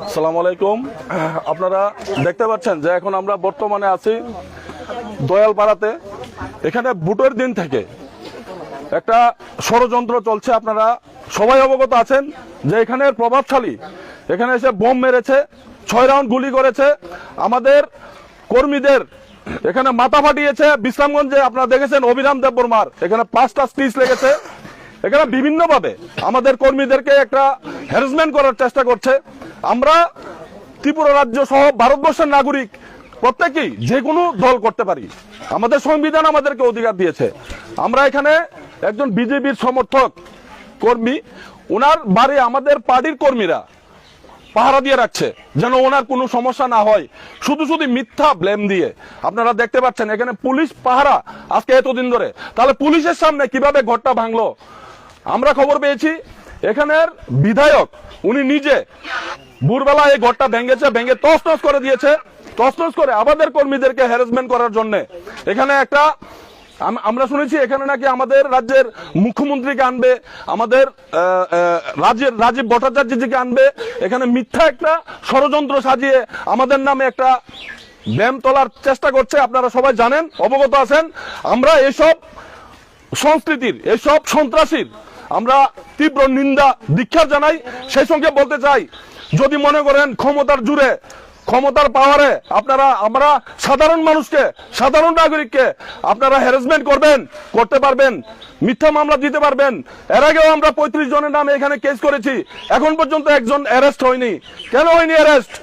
আসসালামু আলাইকুম। আপনারা দেখতে পাচ্ছেন যে এখন আমরা বর্তমানে আছি দয়ালপাড়াতে। এখানে ভোটের দিন থেকে একটা ষড়যন্ত্র চলছে। আপনারা সবাই অবগত আছেন যে এখানের প্রভাবশালী এখানে এসে বোম মেরেছে, 6 রাউন্ড গুলি করেছে, আমাদের কর্মীদের এখানে মাথা ফাটিয়েছে। বিশ্রামগঞ্জে আপনারা দেখেছেন অভিরাম দেববর্মার এখানে 5টা স্টিচ লেগেছে। এখানে বিভিন্নভাবে আমাদের কর্মীদেরকে একটা হ্যারাসমেন্ট করার চেষ্টা করছে। আমরা ত্রিপুরা রাজ্য সহ ভারতবর্ষের নাগরিক প্রত্যেকেই যে কোনো দল করতে পারি, আমাদের সংবিধান আমাদেরকে অধিকার দিয়েছে। আমরা এখানে একজন বিজেপির সমর্থক কর্মী, ওনার বাড়ি আমাদের পার্টির কর্মীরা পাহারা দিয়ে রাখছে যেন ওনার কোনো সমস্যা না হয়, শুধু শুধু মিথ্যা ব্লেম দিয়ে। আপনারা দেখতে পাচ্ছেন এখানে পুলিশ পাহারা আজকে এতদিন ধরে, তাহলে পুলিশের সামনে কিভাবে ঘরটা ভাঙলো? আমরা খবর পেয়েছি এখানের বিধায়ক উনি নিজে ভোরবেলা এই ঘরটা ভেঙেছে, ভেঙে তছনছ করে দিয়েছে, তছনছ করে আমাদের কর্মীদেরকে হ্যারাসমেন্ট করার জন্য। এখানে একটা আমরা শুনেছি এখানে নাকি আমাদের রাজ্যের মুখ্যমন্ত্রীকে আনবে, আমাদের রাজীব ভট্টাচার্যজিকে আনবে। এখানে মিথ্যা একটা ষড়যন্ত্র সাজিয়ে আমাদের নামে একটা ব্যায়াম তোলার চেষ্টা করছে। আপনারা সবাই জানেন, অবগত আছেন। আমরা এসব সংস্কৃতির, এসব সন্ত্রাসীর আমরা তীব্র নিন্দা ধিক্কার জানাই। সেই সঙ্গে বলতে চাই, যদি মনে করেন ক্ষমতার জুড়ে, ক্ষমতার পাওয়ারে আপনারা আমরা সাধারণ মানুষকে, সাধারণ নাগরিককে আপনারা হ্যারাসমেন্ট করবেন, করতে পারবেন, মিথ্যা মামলা দিতে পারবেন। এর আগেও আমরা 35 জনের নামে এখানে কেস করেছি, এখন পর্যন্ত একজন অ্যারেস্ট হয়নি। কেন হয়নি অ্যারেস্ট?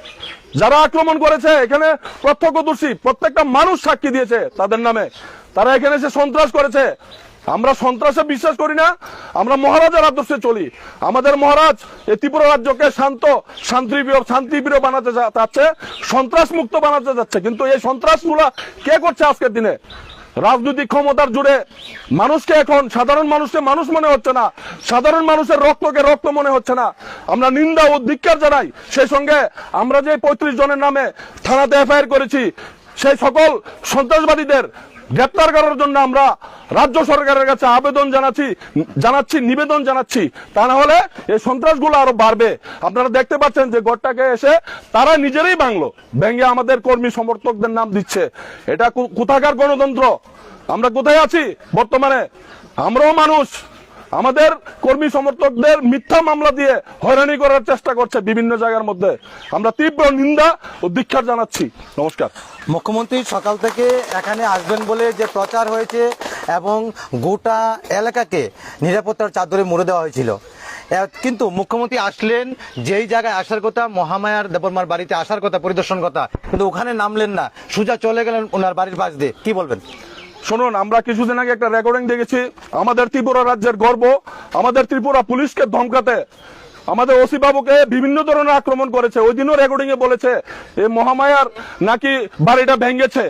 যারা আক্রমণ করেছে এখানে প্রত্যক্ষদর্শী প্রত্যেকটা মানুষ সাক্ষী দিয়েছে তাদের নামে। তারা এখানে এসে সন্ত্রাস করেছে। আমরা সন্ত্রাসে বিশ্বাস করি না, আমরা মহারাজার আদর্শে চলি। আমাদের মহারাজ এই ত্রিপুরা রাজ্যকে শান্তিপ্রিয় বানাতে চাচ্ছে, সন্ত্রাস মুক্ত বানাতে যাচ্ছে। কিন্তু এই সন্ত্রাসগুলা কে করছে আজকের দিনে? রাজনৈতিক ক্ষমতার জুড়ে মানুষকে এখন সাধারণ মানুষকে মানুষ মনে হচ্ছে না, সাধারণ মানুষের রক্তকে রক্ত মনে হচ্ছে না। আমরা নিন্দা ও ধিক্কার জানাই। সেই সঙ্গে আমরা যে 35 জনের নামে থানাতে এফআইআর করেছি, সেই সকল সন্ত্রাসবাদীদের গ্রেপ্তার করার জন্য আমরা রাজ্য সরকারের কাছে আবেদন জানাচ্ছি, নিবেদন জানাচ্ছি। তা না হলে এই সন্ত্রাসগুলো আরো বাড়বে। আপনারা দেখতে পাচ্ছেন যে ঘরটাকে এসে তারা নিজেরাই ভাঙলো, ভেঙে আমাদের কর্মী সমর্থকদের নাম দিচ্ছে। এটা কোথাকার গণতন্ত্র? আমরা কোথায় আছি বর্তমানে? আমরাও মানুষ, আমাদের কর্মী সমর্থকদের মিথ্যা মামলা দিয়ে হয়রানি করার চেষ্টা করছে বিভিন্ন জায়গার মধ্যে। আমরা তীব্র নিন্দা ও ধিক্কার জানাচ্ছি। নমস্কার। মুখ্যমন্ত্রী সকাল থেকে এখানে আসবেন বলে যে প্রচার হয়েছে এবং গোটা এলাকাকে নিরাপত্তার চাদরে মুড়ে দেওয়া হয়েছিল, কিন্তু মুখ্যমন্ত্রী আসলেন যেই জায়গায় আসার কথা, মহামায়ার দেববর্মার বাড়িতে আসার কথা, পরিদর্শন কথা, কিন্তু ওখানে নামলেন না, সোজা চলে গেলেন ওনার বাড়ির পাশ দিয়ে। কি বলবেন? শুনুন, আমরা কিছুদিন আগে একটা রেকর্ডিং দেখেছি। আমাদের ত্রিপুরা রাজ্যের গর্ব, আমাদের ত্রিপুরা পুলিশকে ধমকাতে আমাদের ওসি বাবুকে বিভিন্ন ধরনের আক্রমণ করেছে। ওই দিনও রেকর্ডিং এ বলেছে এই মহামায়ার নাকি বাড়িটা ভেঙেছে,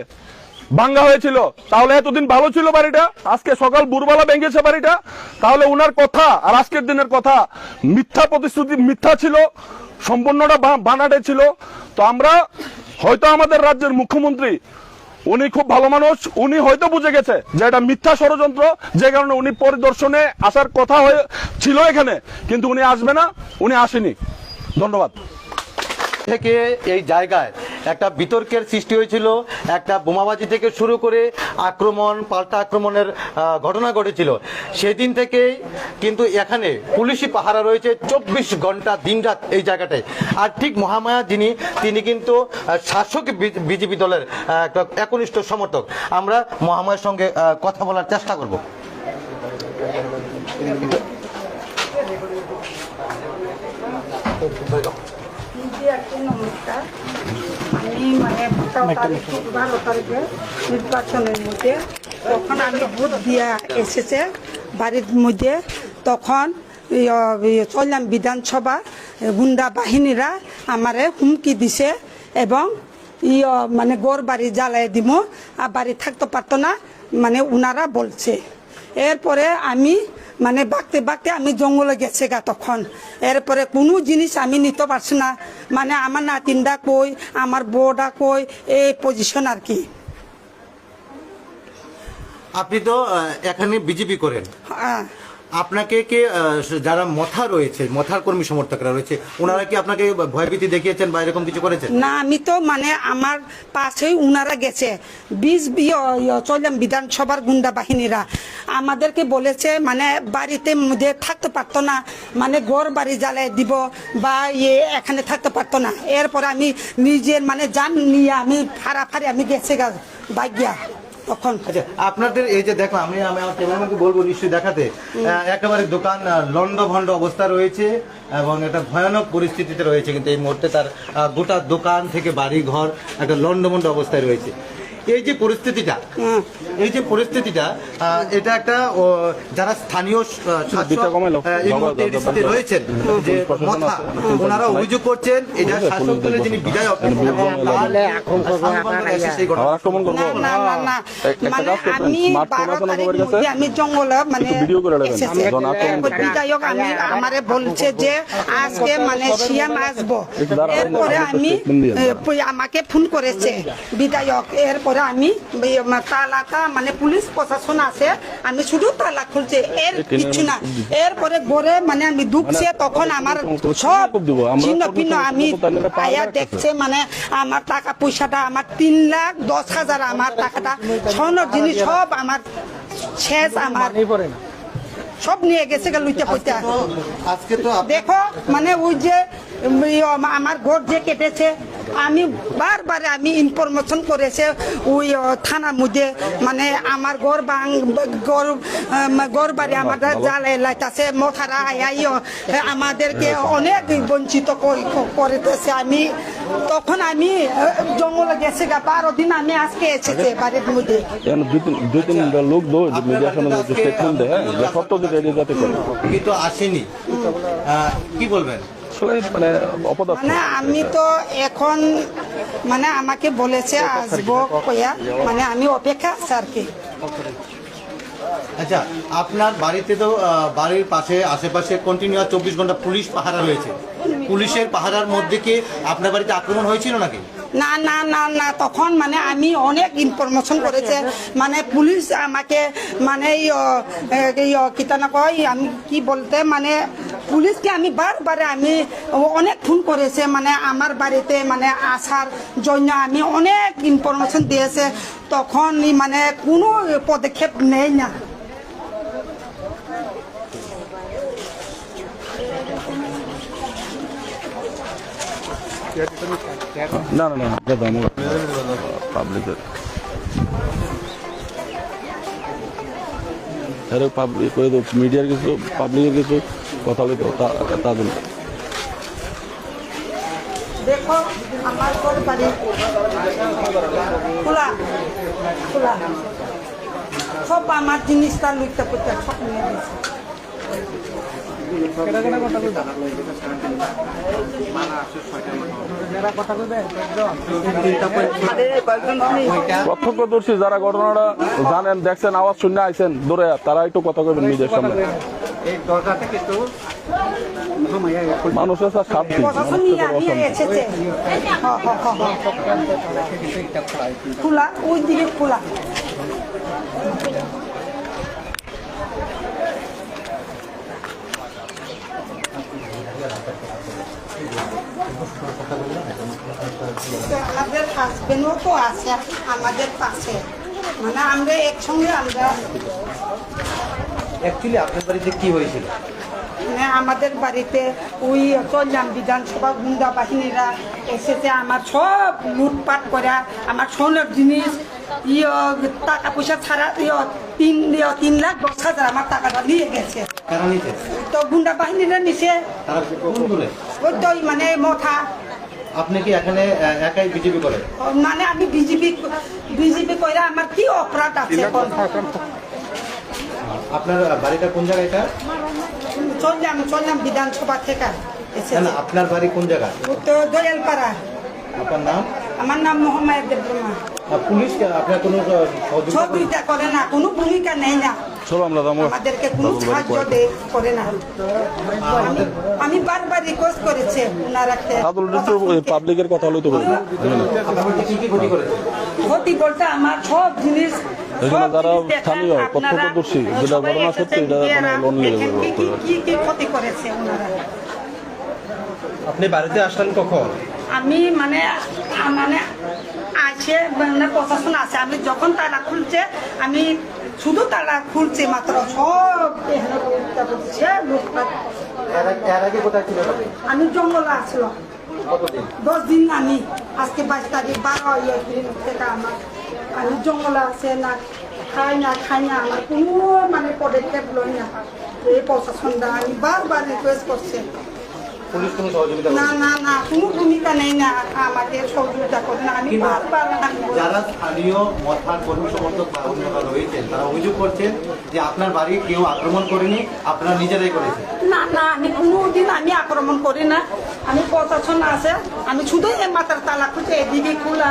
ভাঙ্গা হয়েছিল। তাহলে এতদিন ভালো ছিল বাড়িটা, আজকে সকাল ভোরবেলা ভেঙেছে বাড়িটা। তাহলে উনার কথা আর আজকের দিনের কথা মিথ্যা প্রতিশ্রুতি, মিথ্যা ছিল, সম্পূর্ণটা বানাটে ছিল। তো আমরা হয়তো আমাদের রাজ্যের মুখ্যমন্ত্রী উনি খুব ভালো মানুষ, উনি হয়তো বুঝে গেছে যে এটা মিথ্যা ষড়যন্ত্র, যে কারণে উনি পরিদর্শনে আসার কথা ছিল এখানে, কিন্তু উনি আসবে না, উনি আসেনি। ধন্যবাদ। থেকে এই জায়গায় একটা বিতর্কের সৃষ্টি হয়েছিল, একটা বোমাবাজি থেকে শুরু করে আক্রমণ, পাল্টা আক্রমণের ঘটনা ঘটেছিল। সেদিন থেকেই কিন্তু এখানে পুলিশি পাহারা রয়েছে 24 ঘন্টা দিনরাত এই জায়গাটায়। আর ঠিক মহামায়া তিনি কিন্তু শাসক বিজেপি দলের একটা একনিষ্ঠ সমর্থক। আমরা মহামায়ার সঙ্গে কথা বলার চেষ্টা করব। নমস্কার, আমি 12 তারিখে নির্বাচনের মধ্যে তখন আমি ভোট দিয়া এসেছে বাড়ির মধ্যে, তখন চললাম বিধানসভা, গুন্ডা বাহিনীরা আমারে হুমকি দিছে এবং মানে গড় বাড়ি জ্বালাই দিব, আর বাড়ি থাকতে পারতো না, মানে উনারা বলছে। এরপরে আমি মানে বাঁকতে আমি জঙ্গলে গেছে গা তখন। এরপরে কোনো জিনিস আমি নিতে পারছি না, মানে আমার নাতিনটা কই, আমার বউটা কই, এই পজিশন আর কি। আপনি তো এখানে বিজেপি করেন, হ্যাঁ। আপনাকে কে যারা মথা রয়েছে, মথার কর্মী সমর্থকরা রয়েছে, ওনারা কি আপনাকে ভয়ভীতি দেখিয়েছেন বা এরকম কিছু করেছেন? না, আমি তো মানে আমার পাশেই উনারা গেছে, চললাম বিধানসভার গুন্ডা বাহিনীরা আমাদেরকে বলেছে মানে বাড়িতে মধ্যে থাকতে পারতো না, মানে ঘর বাড়ি জ্বালিয়ে দিব বা এখানে থাকতে পারতো না। এরপরে আমি নিজের মানে জান নিয়ে আমি ফাড়াফাড়ি আমি গেছে বাগিয়া তখন। আচ্ছা, আপনাদের এই যে দেখো, আমি আমার ক্যামেরাম্যানকে বলবো নিশ্চয়ই দেখাতে, একেবারে দোকান লন্ডভন্ড অবস্থা রয়েছে এবং একটা ভয়ানক পরিস্থিতিতে রয়েছে, কিন্তু এই মুহূর্তে তার গোটা দোকান থেকে বাড়ি ঘর একটা লন্ডভন্ড অবস্থায় রয়েছে। এই যে পরিস্থিতিটা, এটা একটা যারা স্থানীয় শাসক এই মুহূর্তে এই স্থিতিতে রয়েছেন, যে মথা, ওনারা অভিযোগ করছেন এটা শাসক দলের যিনি বিধায়ক এবং না না না, মানে আমি 12 তারিখ মধ্যে আমি জঙ্গলে মানে এসেছে, বিধায়ক আমি আমারে বলছে যে আজকে মানে সিএম আসবো। এরপরে আমি আমাকে ফোন করেছে বিধায়ক, এরপরে আমি তালাটা মানে পুলিশ প্রশাসন আছে, আমি শুধু তালা খুলছে, এর কিছু না। এরপরে ঘরে মানে আমি ঢুকছে, তখন আমার সব ছিন্ন ভিন্ন আমি আয়া দেখছে, মানে আমার টাকা পয়সাটা আমার 3,10,000 আমার টাকাটা স্বর্ণের জিনিস সব আমার শেষ, আমার সব নিয়ে গেছে লুইতে পয়সা। আজকে তো দেখো মানে ওই যে আমার ঘর যে কেটেছে, আমি বারবার আমি ইনফরমেশন করেছে ওই থানার মধ্যে, মানে আমার ঘর বাড়ি আমার জ্বালাই লাইতেছে, মথারা আই আমাদেরকে অনেক বঞ্চিত করেছে। আমি তখন আমি জঙ্গলে গেছে 12 দিন আমি আজকে এসেছে বাড়ির মধ্যে। লোক কিন্তু আসেনি, কি বলবেন? মানে আমি তো এখন মানে আমাকে বলেছে আসবো কয়া, মানে আমি অপেক্ষা আছে আর কি। আচ্ছা, আপনার বাড়িতে তো বাড়ির পাশে আশেপাশে কন্টিনিউ 24 ঘন্টা পুলিশ পাহারা রয়েছে, পুলিশের পাহারার মধ্যে কি আপনার বাড়িতে আক্রমণ হয়েছিল নাকি? না না না না, তখন মানে আমি অনেক ইনফরমেশন করেছে, মানে পুলিশ আমাকে মানে কিতা না কয়, আমি কি বলতে মানে পুলিশকে আমি বারবার আমি অনেক ফোন করেছে, মানে আমার বাড়িতে মানে আসার জন্য আমি অনেক ইনফরমেশন দিয়েছে, তখন মানে কোনো পদক্ষেপ নেই না। না না না, পাবলিকের মিডিয়ার কিছু পাবলিকের কিছু কথা বলতো তা জন্য। দেখো আমার ঘর বাড়ি খোলা খোলা, সব আমার জিনিসটা লুইতে করতে সব নিয়ে গেছে। প্রত্যক্ষদর্শী যারা ঘটনাটা জানেন, দেখছেন, আওয়াজ শুনে আইছেন দূরে, তারা একটু কথা কবেন নিজের সামনে। মানুষের স্বার্থী খোলা, ওই দিকে খোলা। আমাদের হাজবেন্ডও তো আছে আমাদের পাশে, মানে আমরা একসঙ্গে আমরা। অ্যাকচুয়ালি আপনার বাড়িতে কি হয়েছিল? মানে আমাদের বাড়িতে ওই চললাম বিধানসভা গুন্ডা বাহিনীরা এসেছে, আমার সব লুটপাট করা, আমার সোনার জিনিস টাকা পয়সা ছাড়া 3,10,000 আমার টাকাটা নিয়ে গেছে। তো গুন্ডা বাহিনীরা নিছে, ওই তো মানে মথা। আপনি কি এখানে একাই বিজেপি করেন? মানে আমি বিজেপি করে আমার কি অপরাধ আছে? আপনার বাড়িটা কোন জায়গায়? চললাম বিধানসভা থেকে এসেছে। আপনার বাড়ি কোন জায়গা? তো দয়ালপাড়া। আপনার নাম? আমার নাম মোহাম্মদ দেববর্মা। পুলিশ আপনার কোনো সহযোগিতা করে না, কোনো ভূমিকা নেই না, চলো আমরা যাবো। আমাদেরকে কোনো সাহায্য করে না। আমি বারবার রিকোয়েস্ট করেছি ওনারা পাবলিকের কথা হলো তো বলবো। ক্ষতি বলতে আমার সব জিনিস এখানে যারা স্থানীয় প্রত্যক্ষদর্শী যেটা ঘটনা সত্যি এটা লোন নিয়ে কি কি ক্ষতি করেছে ওনারা। আপনি বাড়িতে আসলেন কখন? আমি মানে আছে মানে প্রশাসন আছে, আমি যখন তালা খুলছে আমি শুধু তালা খুলছে মাত্র সব এর আগে কোথায় ছিল? আমি জঙ্গলে আসলো 10 দিন। আমি আজকে 22 তারিখ 12 এপ্রিল থেকে আমি জঙ্গলে আছে না খাই না আমার কোনো মানে পদক্ষেপ লই না এই প্রশাসনটা। আমি বারবার রিকোয়েস্ট করছে, পুলিশ কোনো সহযোগিতা না না না কোনো ভূমিকা নেই না, আমাকে সহযোগিতা করে না। আমি বারবার যারা স্থানীয় মথার কর্মী সমর্থক বা অন্যরা রয়েছেন তারা অভিযোগ করছেন যে আপনার বাড়ি কেউ আক্রমণ করেনি, আপনারা নিজেরাই করেছেন। না না আমি কোনোদিন আমি আক্রমণ করি না। আমি প্রশাসন আছে, আমি শুধু এই মাথার তালা খুঁজে এদিকে খোলা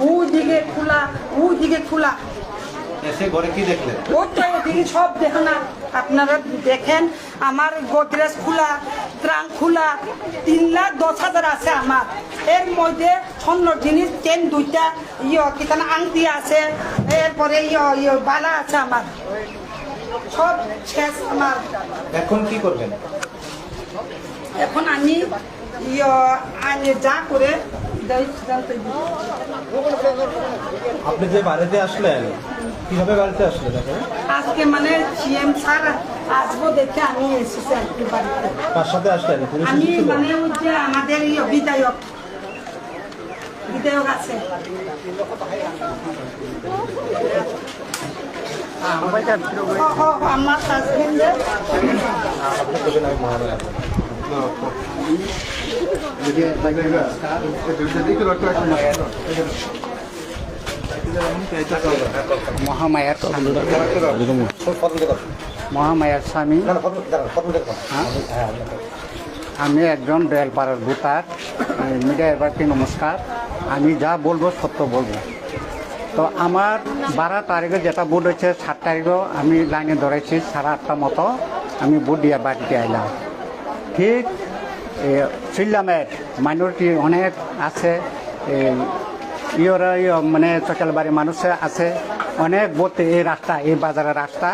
ওদিকে খোলা এসে ঘরে কি দেখলেন? ওই তো এদিকে সব দেখেন না, আপনারা দেখেন আমার গোদরেজ খোলা, ট্রাঙ্ক খোলা, 3,10,000 আছে আমার। এর মধ্যে স্বর্ণ জিনিস চেন 2টা কিতানা আংটি আছে, এরপরে বালা আছে আমার, সব শেষ আমার। এখন কি করবেন? এখন আমি যা করে আপনি যে বাড়িতে আসলেন কিভাবে বাড়িতে আসলেন? আজকে মানে সিএম স্যার আসবো দেখে আমি এসেছি আর কি বাড়িতে। কার সাথে আসলেন? পুলিশ আমি এসেছিল? মানে ওই যে আমাদের বিধায়ক আছে আমার হাজবেন্ডের মহামায়ার স্বামী। আমি একজন বেলপাড়ার ভোটার। মিডিয়া এবারকে নমস্কার। আমি যা বলবো সত্য বলবো। তো আমার 12 তারিখে যেটা ভোট হয়েছে 7 তারিখেও আমি লাইনে ধরেছি 8:30 মতো আমি ভোট দিয়ে বাড়িতে আইলাম। ঠিক সিল্লামের মাইনরিটি অনেক আছে, মানে চকালবাড়ির মানুষ আছে অনেক বলতে এই রাস্তা এই বাজারের রাস্তা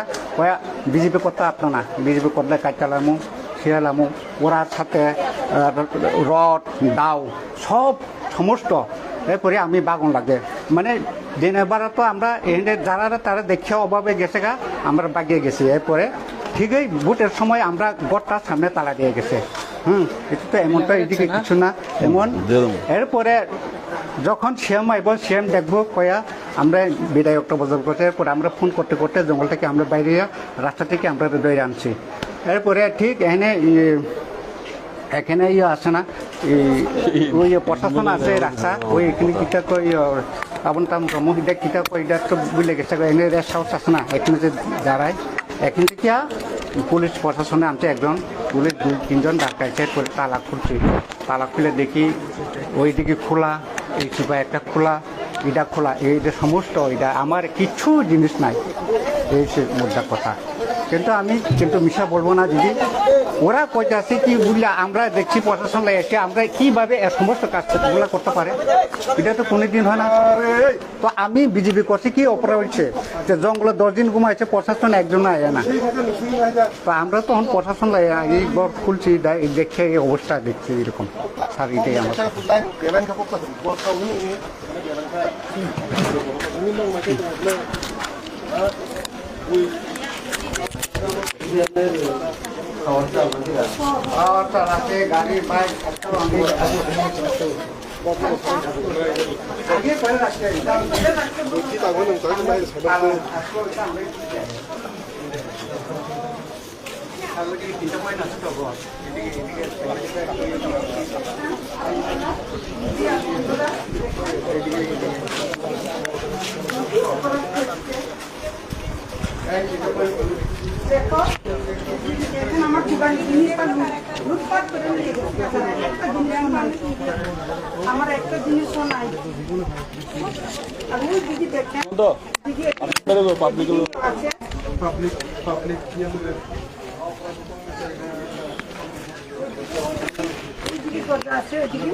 বিজেপি করতে আপনার না, বিজেপি করলে কাটালামু শিয়ালামু ওরার সাথে রড দাও সব সমস্ত। এরপরে আমি বাগুন লাগে মানে দিনের বেলা তো আমরা এখানে যারা তারা দেখে অভাবে গেছে গা আমরা বাগিয়ে গেছি। এরপরে ঠিকই ভোটের সময় আমরা গড়টার সামনে তালা দিয়ে গেছে। এটা তো এমনটা এদিকে কিছু না এমন। এরপরে যখন সিএম আইব সিএম দেখবো কয়া আমরা বিধায়কটা বদল করতে, এরপরে আমরা ফোন করতে করতে জঙ্গল থেকে আমরা বাইরে রাস্তা থেকে আমরা দৌড়ে আনছি। এরপরে ঠিক এখানে আছে না ওই প্রশাসন আছে রাস্তা ওই এখানে কিটা কই আপনার মহিলা কিটা কই তো বুঝলে গেছে এখানে রেস্ট হাউস আছে না, এখানে যে দাঁড়ায় এখান থেকে পুলিশ প্রশাসনে আনছে একজন, পুলিশ 2-3জন ডাকাইছে। করে তালা খুলছি, তালা খুলে দেখি ওইদিকে খোলা, এই সুপার একটা খোলা, এটা খোলা, এইটা সমস্ত এটা আমার কিছু জিনিস নাই। এই সে মুদ্রা কথা। কিন্তু আমি মিশা বলবো না দিদি, ওরা কইতাছে কি বুঝলা আমরা দেখছি প্রশাসন এসে আমরা কিভাবে সমস্ত কাজগুলো করতে পারে, এটা তো কোনোদিন হয় না। তো আমি বিজেপি করছি কি অপরাধ হচ্ছে যে জঙ্গলে 10 দিন ঘুমাইছে প্রশাসন একজন আয় না। তো আমরা তখন প্রশাসন এই ঘর খুলছি দেখে এই অবস্থা দেখছি এরকম। স্যার এটাই আমার গাড়ি বাইক দেখো এখন আমার দোকান জিনিসটা লুটপাট করে নিয়ে গেছে। আমার একটা জিনিসও নাই। আপনি দিদি দেখেন দিদি পাবলিক আছে কি কথা আছে এদিকে